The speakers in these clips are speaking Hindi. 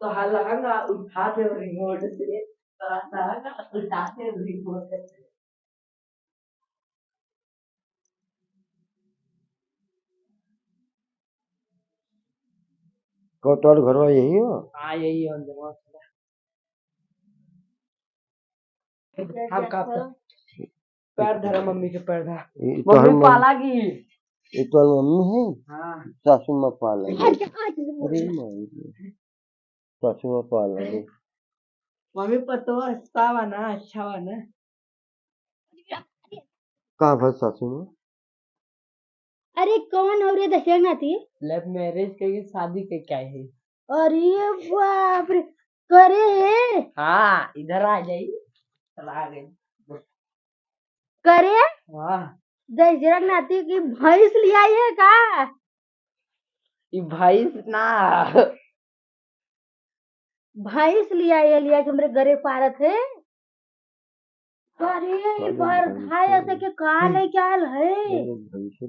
तो लहंगा उठा दे रिमोट से, तो लहंगा उठा दे रिमोट से। कोतवाल घरवा यही हो? हाँ यही है अंदर। हम का पैर धरा मम्मी के पैर धरा, मम्मी पाला की। ये तो मम्मी है। हाँ सासू माँ पाला अरे सासू माँ पाला मम्मी पतो अच्छा बा ना, अच्छा बा ना। कहाँ भर सासू माँ? अरे कौन हो रे दशरथ नाती? लव मैरिज के शादी के क्या है? अरे बाप रे, करे है? हाँ इधर आ जाइए, चला आ गई। करे हाँ दशरथ नाती की भैंस ले आई है का? ये भाई ना, भैंस ले आई है, लिया के हमरे घरे पारत है। अरे भाई ऐसे के काल है, क्या है? भाई से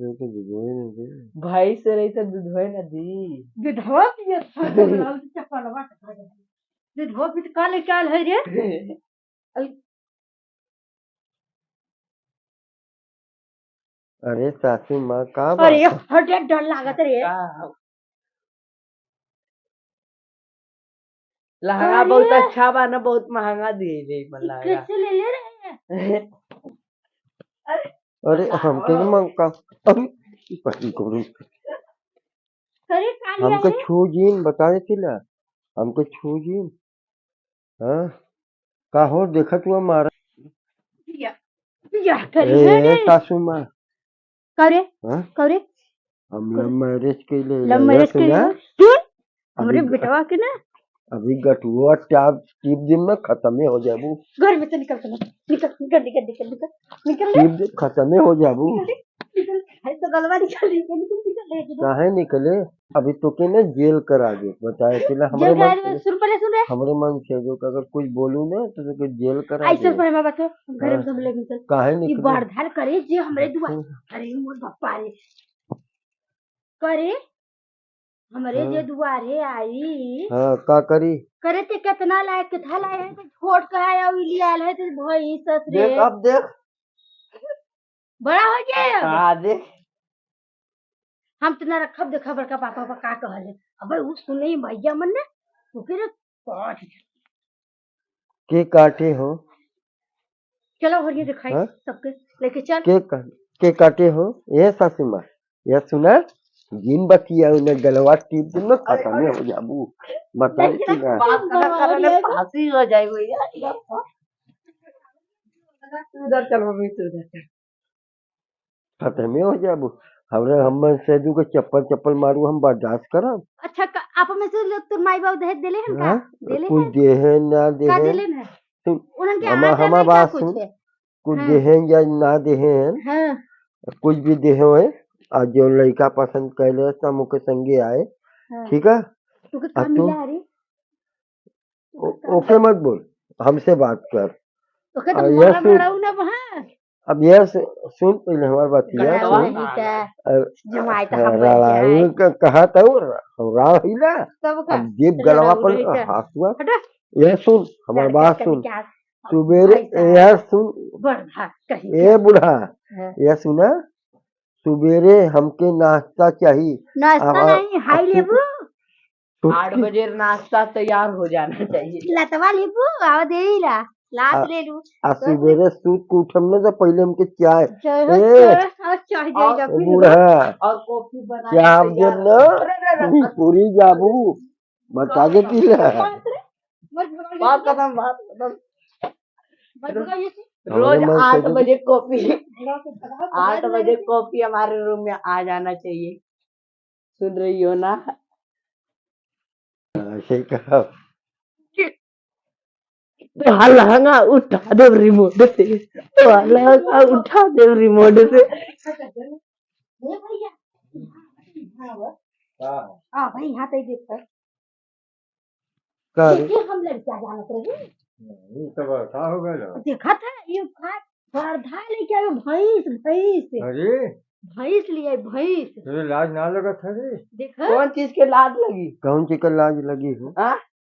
रही तो दूध है ना दी। विधवा की चप्पलवा विधवा की काल है, क्या है रे? अरे सासू माँ का अरे हटे, डर लागत रे। लहंगा बहुत अच्छा बा ना, बहुत महंगा दिए रे लहंगा। कैसे ले ले रहे हैं? अरे हमके का पति करूं अरे काल हमको है? छूजीन बता देती ना, हमको छूजीन। हाँ का हो देखत हुआ मारा या करी है रे सासू माँ। करे हाँ करे हम लव मैरिज के लिए लव मैरिज के लिए सुन हमरे बेटवा के ना अभी गटुआ टाप टीप दिन में खत्म हो जाबू। घर में से निकल निकल निकल निकल निकल निकल निकल टीप दिन खत्म हो जाबू। निकल तो गलवा निकल निकल निकल काहे निकले? अभी तो के ना जेल करा दे बताए कि ना जेल करा दे। सुन पहले सुन रे, हमरे मन से जो अगर कुछ बोलू ना तो के जेल करा ऐसे दे। पर मैं बात घर में सब लेके निकल काहे ये निकले? बारधाल करे जे हमरे दुआ। अरे मोर बापा रे करे हमरे जे दुआरे आई। हाँ का करी? करे ते कितना लायक था लाए है तो छोड़ के आया और लिया है तो भाई ससुरे देख अब देख बड़ा हो गया। हाँ देख हम तो ना रखब देखा बड़का पापा का का कहले अबे वो सुने भैया मन ने तो फिर काट के काटे हो? चलो और ये दिखाई सबके लेके चल के काटे हो ये सासू माँ? ये सुना जिन बतिया उन्हें गलवा टीप दिन में खत्म हो जाबू बता देती ना। फांसी हो जाएगी भैया। उधर चल मम्मी, तू उधर चल। खत्म हो जाबू। हमरे हम से के चप्पल चप्पल मारू हम बर्दाश्त करब। अच्छा आप में से लोग तो माई बाप दहेज देले हैं का? देले कुछ देहे ना देहे का देले है उनन के हमारा बात सुन, कुछ देहे या ना देहे हैं कुछ भी देहे है और जो लड़का पसंद कैले तो मुके संगे आए ठीक है। ओके मत बोल, हमसे बात कर। अब यह सुन पहले हमारी बात कहा था अब जीप गलवा पर हाथुआ। यह सुन हमारी बात सुन, सुबेरे यह सुन ए बुढ़ा यह सुना सुबेरे हमके नाश्ता चाहिए। नाश्ता नहीं हाई लेबू 8 बजे नाश्ता तैयार हो जाना चाहिए। लतवा लेबू आवा देई ला लात ले लू सुबेरे सूत को उठने से पहले हमके चाय बूढ़ा और कॉफी बना क्या आप जन पूरी जाबू बता के पी बात खत्म। रोज 8 बजे कॉफी 8 बजे कॉफी हमारे रूम में आ जाना चाहिए। सुन रही हो ना? ऐसे कहा लहंगा उठा दे रिमोट से, लहंगा उठा दे रिमोट से। भाई यहाँ पे देख हम लड़कियां जानत रहे देखा था ये वर्धा लेके आए भैंस भैंस भैंस लिए भैंस। लाज ना लगा था रे? देखा कौन चीज के लाज लगी? कौन चीज का लाज लगी हो?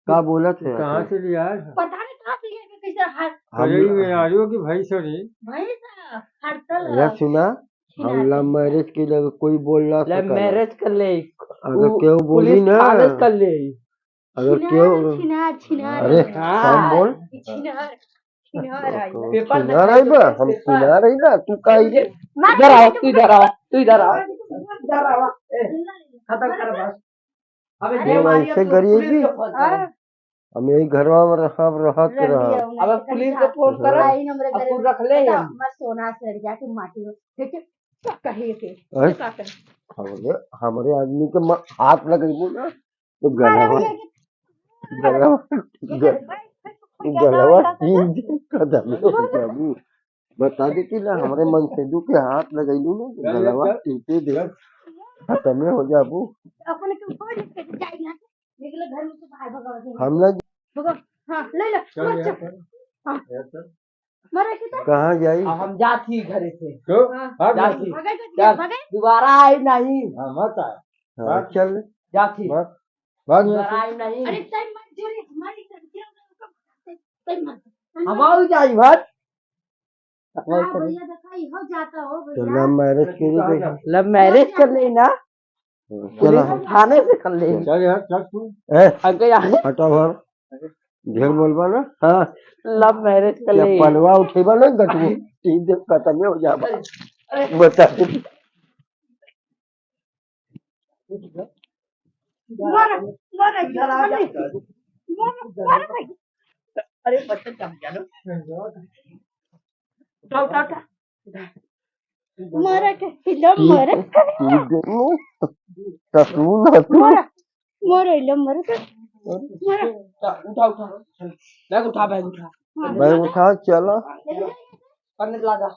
का बोला थे कहाँ से लिया है? पता नहीं कहाँ से लेके कैसे बजरी में आ रही हो कि भाई सॉरी? भैंस हड़ताल अरे सुना, हम लव मैरिज के लिए कोई बोल रहा लव मैरिज कर ले, अगर क्यों बोली पुलिस ना, थाने कर ले। अगर क्यों, छिनार छिनार अरे हाँ। कम बोल, छिनार छिनार आई बा। पेपर सुना रही बा, हम सुना रही ना, तू का इधर आओ, तू इधर आओ, तू इधर आओ, इधर आओ। खत्म कर बस। अबे ये जे मारी वैसे अब करिए पुलिस जी। को फोन करो। हम यही घर में रहत रहा। अब पुलिस को फोन करो। आई नंबर अब करे तू रख ले हम। मैं सोना से लड़ जाके माटी में ठीक है क्या कहे के अरे, क्या करे हमारे आदमी के हाथ लगेबो ना तो गलवा गलवा तीन दिन कदम हो जाबू। बता देती ना, हमारे मनसेदू के हाथ लगेलू ना तो गलवा टीटे दे खत्म हो जाबू। अपने के ऊपर लेके जाई ना निकले घर में से बाहर भगा दे हम लोग भगा हां ले ले चल मर यार, जा चल। यार, चल। मरे के तो कहाँ जाई? अब हम जाती घरे से। क्यों? भाग जा। जाती। भगा चल, भगा दोबारा आई नहीं। हाँ, मत आ। हाँ, चल जाती। भाग भाग यहाँ दोबारा से। आई नहीं। अरे टाइम मत जोरे हमारी टाइम मत हम आओ जाई भर। हां भैया दिखाई हो जाता हो तो भैया लव मैरिज के लिए लव मैरिज कर लेना, चला पुलिस थाने से कर ले। चल यार, चल तू। आगे आगे हटा भर ढेर बोलबा ना। हाँ, लव मैरिज कर क्या ले। पलवा उठेबा ना गटू तीन दिन खत्म हो जाबा। बता मर मर इधर आ जा। मर अरे बच्चा जम गया ना। उठा उठा उठा। मर के हिलो मर तीन दिन में कसू ना तू। मर मर हिलो मर के मर उठा उठा बैग उठा, बैग उठा। मैं उठा चला। पन्ने ला जा।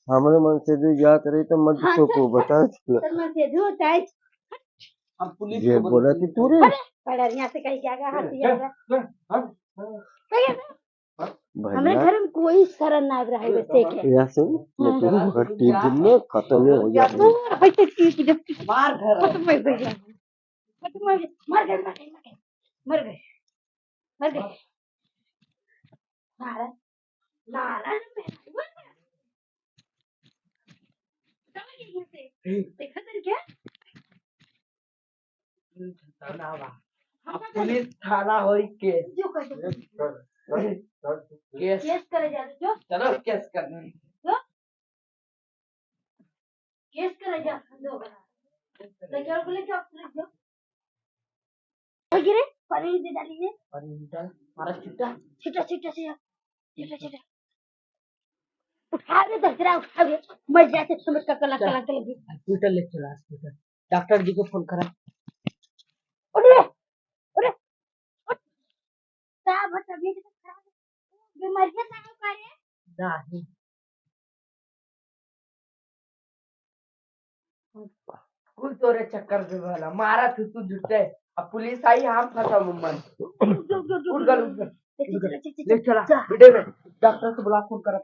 हमारे मन से जो याद रही तो मत हाँ, तो को बता चला। शर्मा से धूत है हम पुलिस ये को बोला थी तू रे पड़ा यहाँ से कहीं क्या हाथी आएगा हमारे भैया घर में कोई शरण ना रहा है वैसे के या सुन मैं तू हर तीन दिन में खत्म हो जाबू। दूर है की मार घर खत्म हो गई खत्म हो गई मर गए मर गए मर गए मर गए नारायण नारायण देखा तेरे क्या थाना बा। अब पुलिस थाना होई केस जो कर दो केस केस करे जा जो चलो केस करने। जो केस करे जा दो तो क्या बोले जो जो गिरे पानी दे डालिए और इनका हमारा चिट्टा छिटा छिटा छिटा छिटा छिटा उठा रे दसरा उठा रे मर जाते समझ का कला कला के लगी हॉस्पिटल ले चला, हॉस्पिटल डॉक्टर जी को फोन करा। अरे अरे साहब तबीयत खराब बीमारी है साहब का रे नहीं कुल तोरे चक्कर से वाला मारा तू झुटे। अब पुलिस आई, हम फंसा मुंबई। उड़ गल ले चला बेटे में डॉक्टर से बुला, फोन करा।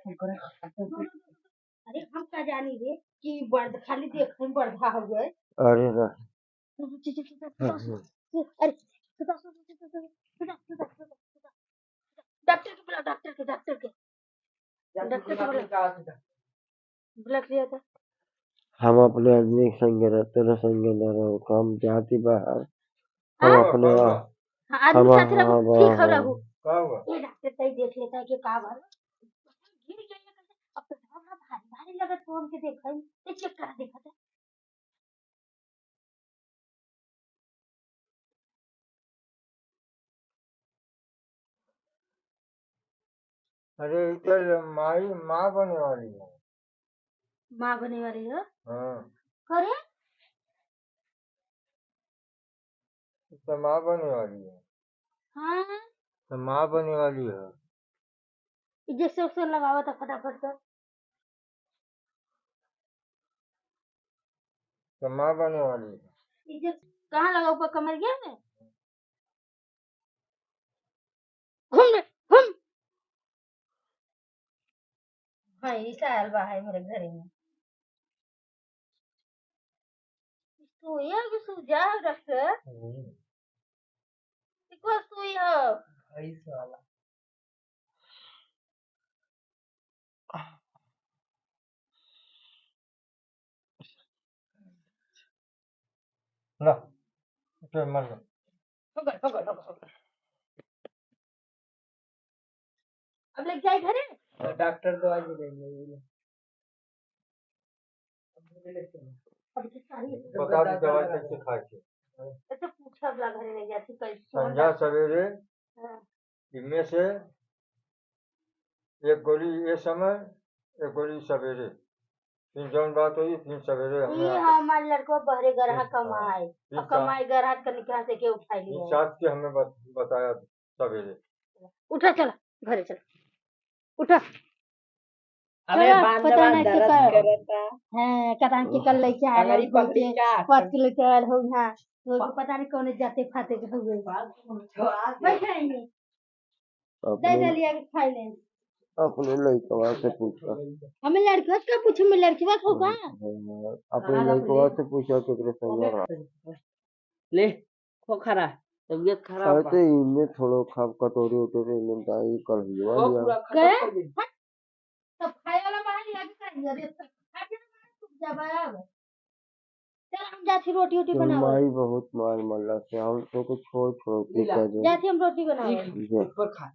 अरे हम क्या जानी रे कि बर्द खाली देख हम बर्धा हो गए अरे ना अरे डॉक्टर के बुला डॉक्टर के बुला लिया था हम अपने आदमी के संग रहते ना संग न रहो काम जाती बाहर हम अपने हाँ आदमी हम साथ रहो ठीक हो रहो क्या हुआ? ये डॉक्टर सही देख लेता है कि का बात गिर गया कैसे अब तो थोड़ा भारी भारी लगत फोन के देखा ये चेक करा देखा था अरे कल माई माँ बने वाली है। माँ बने वाली है हाँ, करे तो माँ बने वाली है। हाँ तो माँ बने वाली है। इंजेक्शन लगावा था फटाफट से तो माँ बने वाली है। इंजेक्शन कहाँ लगा ऊपर कमर गया में घूम भाई साल बा है मेरे घर में तो ये भी सुझाव डॉक्टर को सुई हो ऐसे वाला ला उठे मर गए। अब लेके जाए घरे। डॉक्टर दवाई दे देंगे। अब की सारी बता दी दवाई कैसे खाए थे। ऐसे पूछा बला घरे नहीं जाती कैसे संध्या सवेरे हाँ। इनमें से एक गोली ये समय, एक गोली सवेरे। फिर जौन बात हुई फिर सवेरे हमने ये हमारे लड़को बहरे गरहा कमाए और कमाए गरहा करने के यहाँ से के उठाई फिर लिया साथ के हमें बताया सवेरे। उठा चला घरे चला उठा अबे चला, बांध पता बांध नहीं दर्द क्या करता हाँ कतान के कल लेके आए अगर ही पकड़ी क्या? पाँच किलो चावल हो यहाँ तो पता नहीं कौन जाते फाते के हुए बैठे रहेंगे दे अपने लिया के खाई ले अपने लड़कवा से पूछा हमें लड़कियों का पूछे मैं लड़कियों का होगा अपने लड़कवा से पूछा केकरे संग रहा ले खो खरा तबीयत खराब बा। कहते इनमें थोड़ो खाब कटोरी उटोरी इनमें दाई कर हिलवा वो लिया पूरा गए? खत्म कर दी। सब खाए वाला बाहर लिया के खाएंगे अरे सब खा के जवाब चल हम जाती रोटी वोटी तो बनाओ माई बहुत मार मल्ला से हम तो कुछ छोड़ छोड़ के लीला। कह दे जाती हम रोटी बनाओ जे ऊपर खा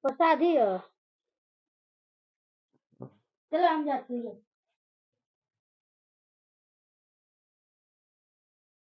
प्रसादी हो चलो हम जाती हैं